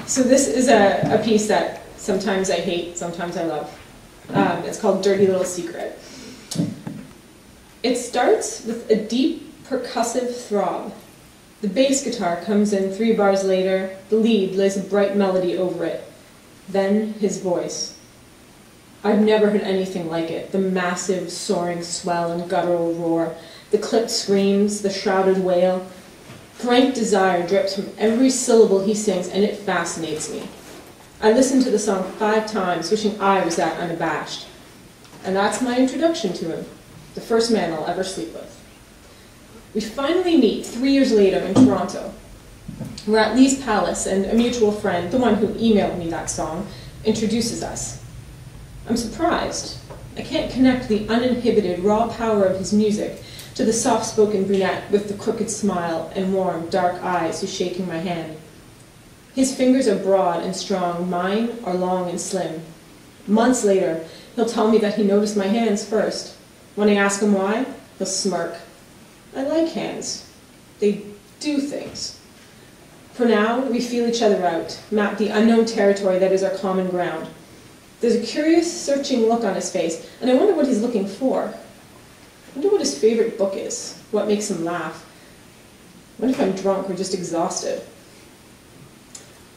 So this is a piece that sometimes I hate, sometimes I love. It's called Dirty Little Secret. It starts with a deep percussive throb. The bass guitar comes in 3 bars later, the lead lays a bright melody over it. Then his voice. I've never heard anything like it, the massive, soaring swell and guttural roar, the clipped screams, the shrouded wail. Frank desire drips from every syllable he sings, and it fascinates me. I listened to the song 5 times, wishing I was that unabashed. And that's my introduction to him, the first man I'll ever sleep with. We finally meet 3 years later in Toronto. We're at Lee's Palace, and a mutual friend, the one who emailed me that song, introduces us. I'm surprised. I can't connect the uninhibited, raw power of his music to the soft-spoken brunette with the crooked smile and warm, dark eyes who's shaking my hand. His fingers are broad and strong, mine are long and slim. Months later, he'll tell me that he noticed my hands first. When I ask him why, he'll smirk. I like hands. They do things. For now, we feel each other out, map the unknown territory that is our common ground. There's a curious, searching look on his face, and I wonder what he's looking for. I wonder what his favorite book is, what makes him laugh. I wonder if I'm drunk or just exhausted.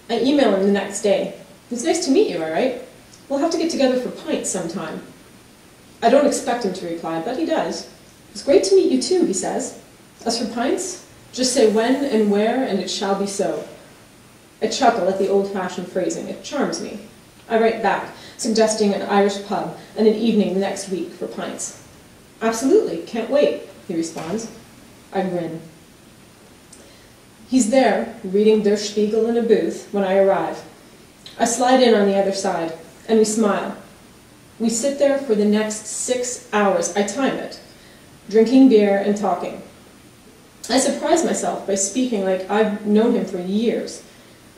I email him the next day. It's nice to meet you, all right? We'll have to get together for pints sometime. I don't expect him to reply, but he does. It's great to meet you too, he says. As for pints, just say when and where, and it shall be so. I chuckle at the old-fashioned phrasing. It charms me. I write back, suggesting an Irish pub and an evening the next week for pints. Absolutely, can't wait, he responds. I grin. He's there, reading Der Spiegel in a booth, when I arrive. I slide in on the other side, and we smile. We sit there for the next 6 hours, I time it, drinking beer and talking. I surprise myself by speaking like I've known him for years.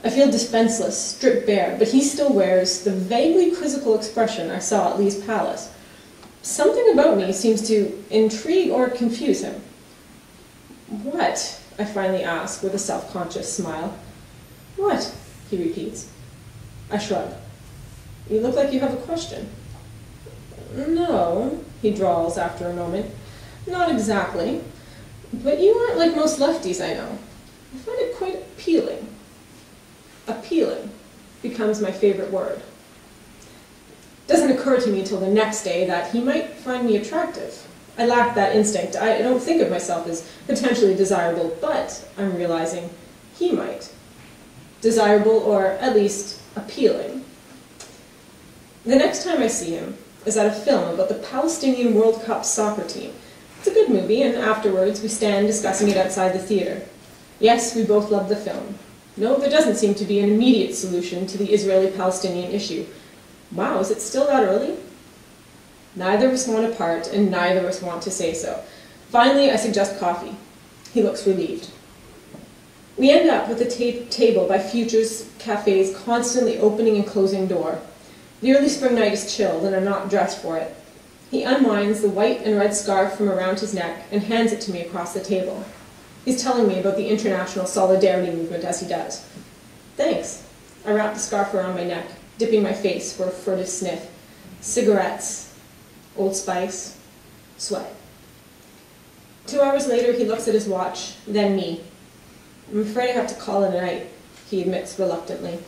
I feel defenseless, stripped bare, but he still wears the vaguely quizzical expression I saw at Lee's Palace. Something about me seems to intrigue or confuse him. What? I finally ask with a self-conscious smile. What? He repeats. I shrug. You look like you have a question. No, he drawls after a moment. Not exactly. But you aren't like most lefties I know. I find it quite appealing. Appealing becomes my favorite word. It doesn't occur to me until the next day that he might find me attractive. I lack that instinct. I don't think of myself as potentially desirable, but I'm realizing he might. Desirable, or at least appealing. The next time I see him is at a film about the Palestinian World Cup soccer team. It's a good movie, and afterwards we stand discussing it outside the theater. Yes, we both love the film. No, there doesn't seem to be an immediate solution to the Israeli-Palestinian issue. Wow, is it still that early? Neither of us want to part, and neither of us want to say so. Finally, I suggest coffee. He looks relieved. We end up with a table by Future's Cafe's constantly opening and closing door. The early spring night is chilled, and I'm not dressed for it. He unwinds the white and red scarf from around his neck and hands it to me across the table. He's telling me about the international solidarity movement as he does. Thanks. I wrap the scarf around my neck, dipping my face for a furtive sniff. Cigarettes, Old Spice, sweat. 2 hours later, he looks at his watch, then me. I'm afraid I have to call it a night, he admits reluctantly.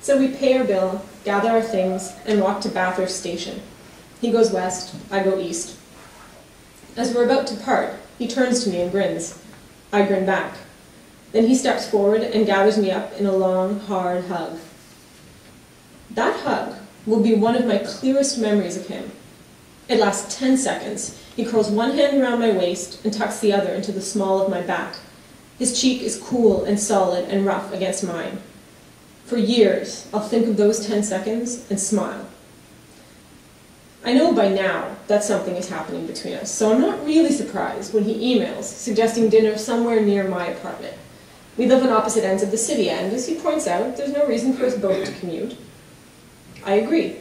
So we pay our bill, gather our things, and walk to Bathurst Station. He goes west, I go east. As we're about to part, he turns to me and grins. I grin back. Then he steps forward and gathers me up in a long, hard hug. That hug will be one of my clearest memories of him. It lasts 10 seconds. He curls one hand around my waist and tucks the other into the small of my back. His cheek is cool and solid and rough against mine. For years, I'll think of those 10 seconds and smile. I know by now that something is happening between us, so I'm not really surprised when he emails, suggesting dinner somewhere near my apartment. We live on opposite ends of the city, and as he points out, there's no reason for us both to commute. I agree.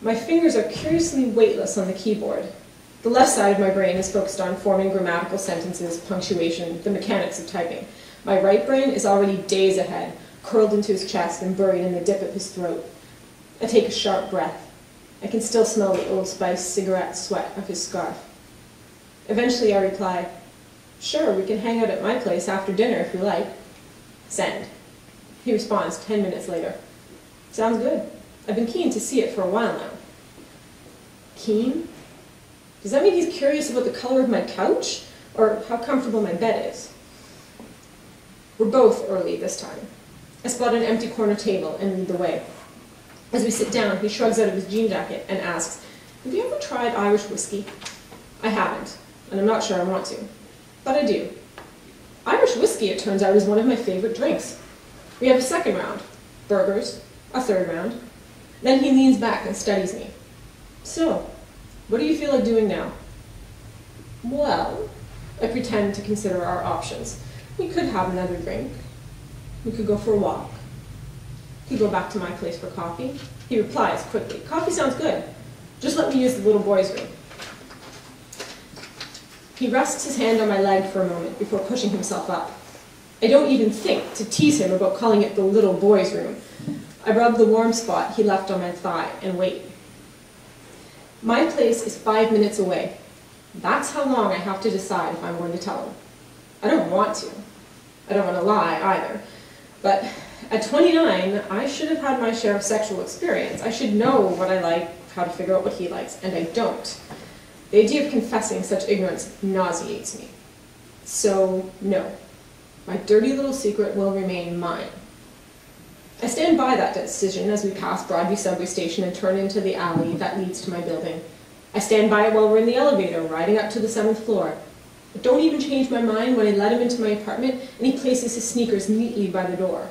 My fingers are curiously weightless on the keyboard. The left side of my brain is focused on forming grammatical sentences, punctuation, the mechanics of typing. My right brain is already days ahead, curled into his chest and buried in the dip of his throat. I take a sharp breath. I can still smell the Old Spice cigarette sweat of his scarf. Eventually I reply, "Sure, we can hang out at my place after dinner if you like." Send. He responds 10 minutes later. "Sounds good. I've been keen to see it for a while now." Keen? Does that mean he's curious about the color of my couch? Or how comfortable my bed is? We're both early this time. I spot an empty corner table and lead the way. As we sit down, he shrugs out of his jean jacket and asks, "Have you ever tried Irish whiskey?" I haven't, and I'm not sure I want to, but I do. Irish whiskey, it turns out, is one of my favorite drinks. We have a second round, burgers, a third round. Then he leans back and studies me. "So, what do you feel like doing now?" "Well," I pretend to consider our options. "We could have another drink. We could go for a walk. We could go back to my place for coffee." He replies quickly, "Coffee sounds good. Just let me use the little boy's room." He rests his hand on my leg for a moment before pushing himself up. I don't even think to tease him about calling it the little boy's room. I rub the warm spot he left on my thigh and wait. My place is 5 minutes away. That's how long I have to decide if I'm going to tell him. I don't want to. I don't want to lie either. But at 29, I should have had my share of sexual experience. I should know what I like, how to figure out what he likes, and I don't. The idea of confessing such ignorance nauseates me. So, no. My dirty little secret will remain mine. I stand by that decision as we pass Broadview subway station and turn into the alley that leads to my building. I stand by it while we're in the elevator, riding up to the 7th floor. I don't even change my mind when I let him into my apartment and he places his sneakers neatly by the door.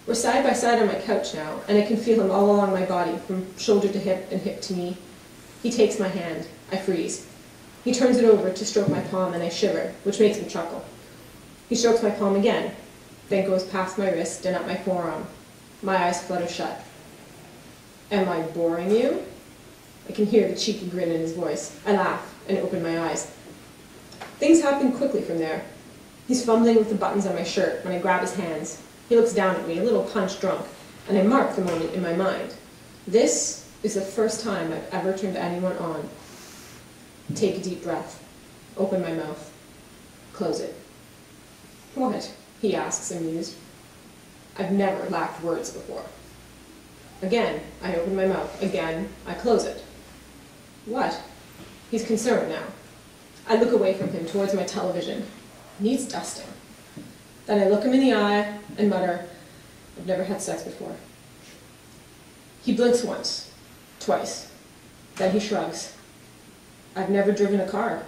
We're side by side on my couch now, and I can feel him all along my body, from shoulder to hip and hip to knee. He takes my hand. I freeze. He turns it over to stroke my palm, and I shiver, which makes me chuckle. He strokes my palm again, then goes past my wrist and up my forearm. My eyes flutter shut. "Am I boring you?" I can hear the cheeky grin in his voice. I laugh and open my eyes. Things happen quickly from there. He's fumbling with the buttons on my shirt when I grab his hands. He looks down at me, a little punch drunk, and I mark the moment in my mind. This is the first time I've ever turned anyone on. Take a deep breath. Open my mouth. Close it. "What?" he asks, amused. I've never lacked words before. Again, I open my mouth. Again, I close it. "What?" He's concerned now. I look away from him towards my television. Needs dusting. Then I look him in the eye and mutter, "I've never had sex before." He blinks once, twice. Then he shrugs. "I've never driven a car."